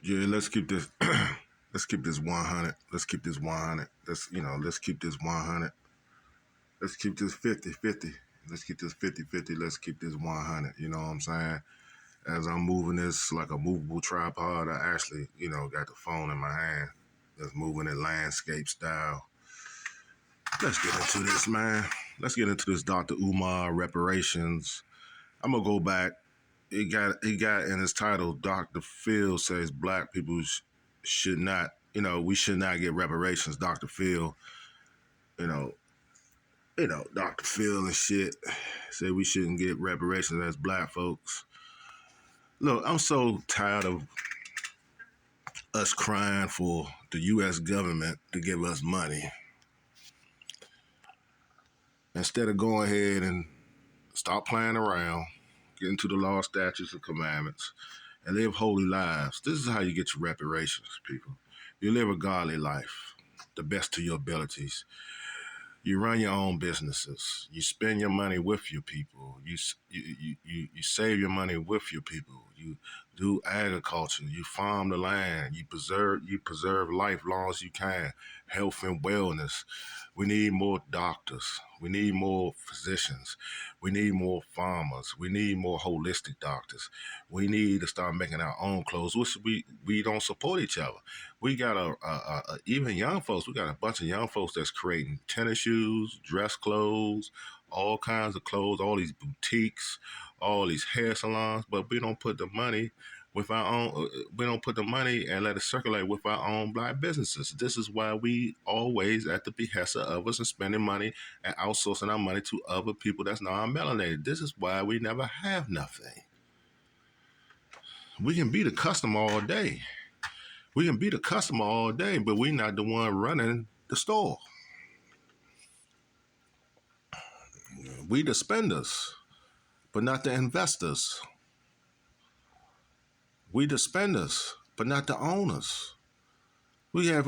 Yeah, let's keep this. Let's keep this 100. Let's keep this 100. Let's keep this 100. Let's keep this 50-50. Let's keep this 50-50. Let's keep this 100. You know what I'm saying? As I'm moving this like a movable tripod, I actually, got the phone in my hand. Just moving it landscape style. Let's get into this, man. Let's get into this Dr. Umar reparations. I'm gonna go back. It got in his title, Dr. Phil says black people should not, we should not get reparations. Dr. Phil, you know, Dr. Phil and shit said we shouldn't get reparations as black folks. Look, I'm so tired of us crying for the U.S. government to give us money instead of going ahead and stop playing around, get into the law, statutes, and commandments, and live holy lives. This is how you get your reparations, people. You live a godly life, the best to your abilities. You run your own businesses. You spend your money with your people. You save your money with your people. You do agriculture. You farm the land. You preserve life long as you can. Health and wellness. We need more doctors. We need more physicians. We need more farmers. We need more holistic doctors. We need to start making our own clothes, which we don't support each other. We got even young folks. We got a bunch of young folks that's creating tennis shoes, dress clothes, all kinds of clothes, all these boutiques, all these hair salons. But we don't put the money with our own. We don't put the money and let it circulate with our own black businesses. This is why we always at the behest of others and spending money and outsourcing our money to other people that's non-melanated. This is why we never have nothing. We can be the customer all day. We can be the customer all day, but we're not the one running the store. We the spenders, but not the investors. We the spenders, but not the owners. We got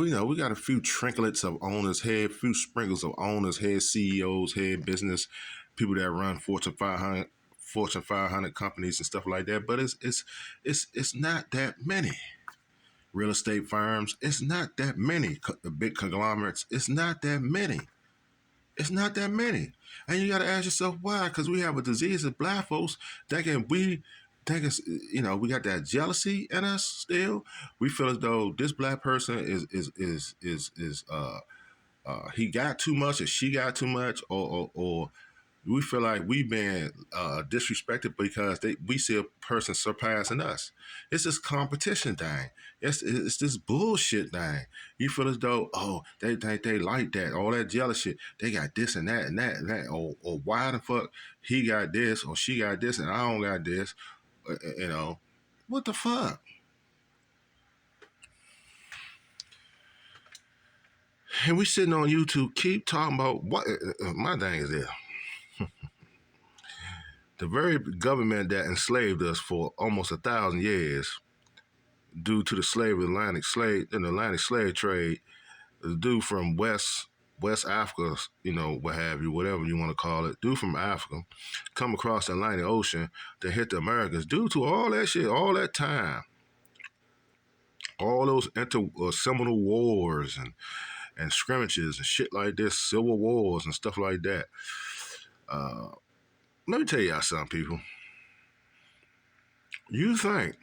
a few trinkets of owners head, few sprinkles of owners head, CEOs head, business people that run Fortune 500 companies and stuff like that. But it's not that many real estate firms. It's not that many big conglomerates. It's not that many. It's not that many. And you got to ask yourself why, because we have a disease as black folks thinking we think it's, we got that jealousy in us still. We feel as though this black person is he got too much or she got too much, or we feel like we been disrespected because we see a person surpassing us. It's this competition thing. It's this bullshit thing. You feel as though, they think they like that, all that jealous shit. They got this and that and that and that. Or why the fuck he got this or she got this and I don't got this. What the fuck? And we sitting on YouTube, keep talking about what my thing is this. The very government that enslaved us for almost 1,000 years, due to the Atlantic slave trade, the dude from West Africa, what have you, whatever you want to call it, dude from Africa, come across the Atlantic Ocean to hit the Americans. Due to all that shit, all that time, all those seminal wars and scrimmages and shit like this, civil wars and stuff like that. Let me tell y'all something, people. You think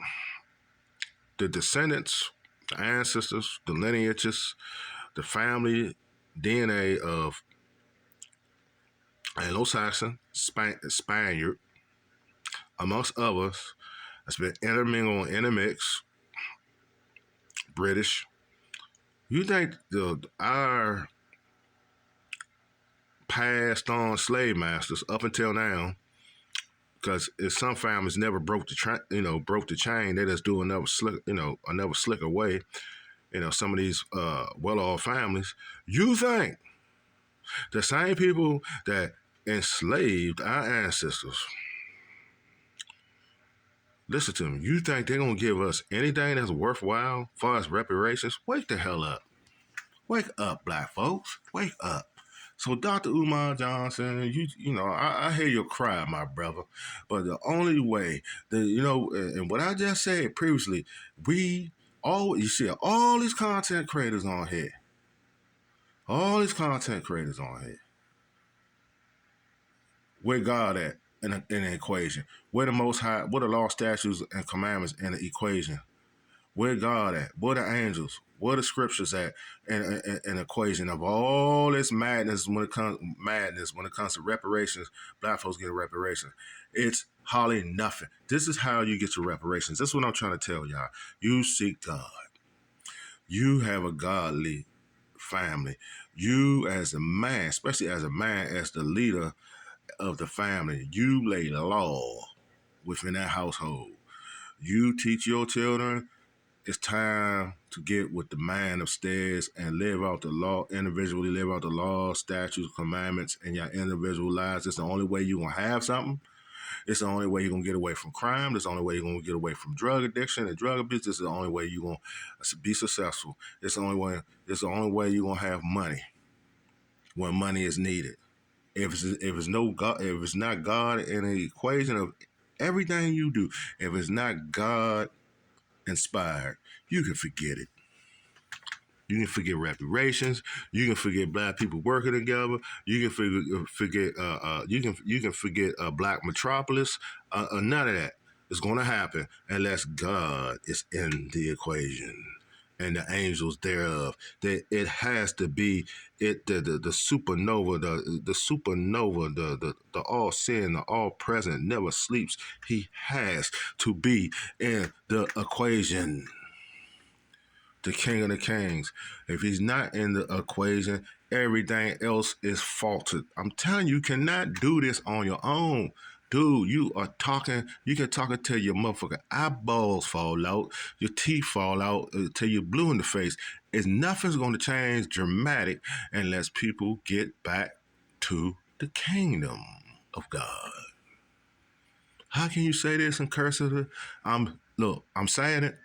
the descendants, the ancestors, the lineages, the family DNA of Anglo-Saxon, Spaniard, amongst others, that's been intermingled and intermixed, British. You think our passed on slave masters up until now, because if some families never broke the chain, they just do another slicker way. Some of these well-off families. You think the same people that enslaved our ancestors, listen to me, you think they're going to give us anything that's worthwhile as far as reparations? Wake the hell up. Wake up, black folks. Wake up. So Dr. Umar Johnson, I hear your cry, my brother. But the only way, and what I just said previously, we All you see, all these content creators on here. All these content creators on here. Where God at in the equation? Where the Most High? Where the law, statutes, and commandments in the equation? Where God at? Where the angels? Where the scriptures at? In an equation of all this madness when it comes to reparations, black folks getting reparations. It's hardly nothing. This is how you get your reparations. This is what I'm trying to tell y'all. You seek God. You have a godly family. You as a man, especially as a man, as the leader of the family, you lay law within that household. You teach your children it's time to get with the man upstairs and live out the law, individually live out the law, statutes, commandments in your individual lives. It's the only way you're going to have something. It's the only way you're going to get away from crime. It's the only way you're going to get away from drug addiction and drug abuse. It's the only way you're going to be successful. It's the only way you're going to have money when money is needed. If it's not God in the equation of everything you do, if it's not God inspired, you can forget it. You can forget reparations. You can forget black people working together. You can forget. You can forget Black Metropolis. None of that is going to happen unless God is in the equation and the angels thereof. That it has to be the supernova, the supernova, the all seeing, the all present, never sleeps. He has to be in the equation, the King of the Kings. If he's not in the equation, everything else is faulted. I'm telling you, you cannot do this on your own. Dude, you can talk until your motherfucking eyeballs fall out, your teeth fall out, till you're blue in the face. Nothing's going to change dramatic unless people get back to the kingdom of God. How can you say this in cursive? I'm saying it.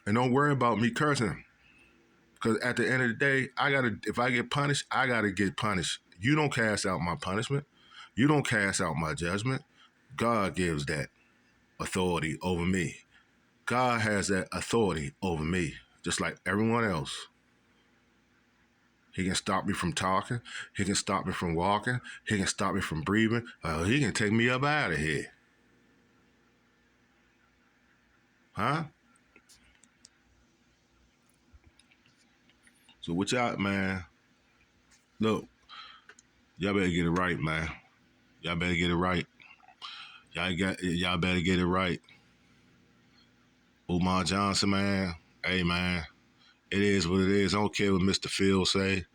And don't worry about me cursing. Because at the end of the day, if I get punished, I gotta get punished. You don't cast out my punishment. You don't cast out my judgment. God gives that authority over me. God has that authority over me, just like everyone else. He can stop me from talking. He can stop me from walking. He can stop me from breathing. He can take me up out of here. Huh? So what y'all, man? Look, y'all better get it right, man. Y'all better get it right. Y'all better get it right. Umar Johnson, man. Hey, man. It is what it is. I don't care what Mr. Phil say.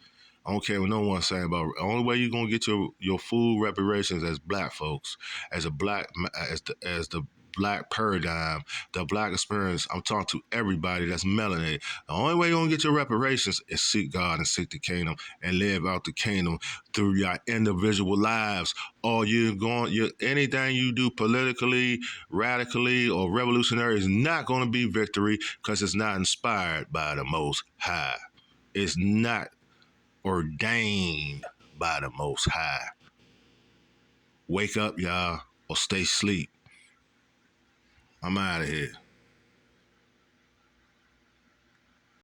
I don't care what no one say about it. The only way you're gonna get your full reparations as black folks, as the black paradigm, the black experience. I'm talking to everybody that's melanated. The only way you're gonna get your reparations is seek God and seek the kingdom and live out the kingdom through your individual lives. Or anything you do politically, radically, or revolutionary is not gonna be victory because it's not inspired by the Most High. It's not ordained by the Most High. Wake up, y'all, or stay asleep. I'm out of here.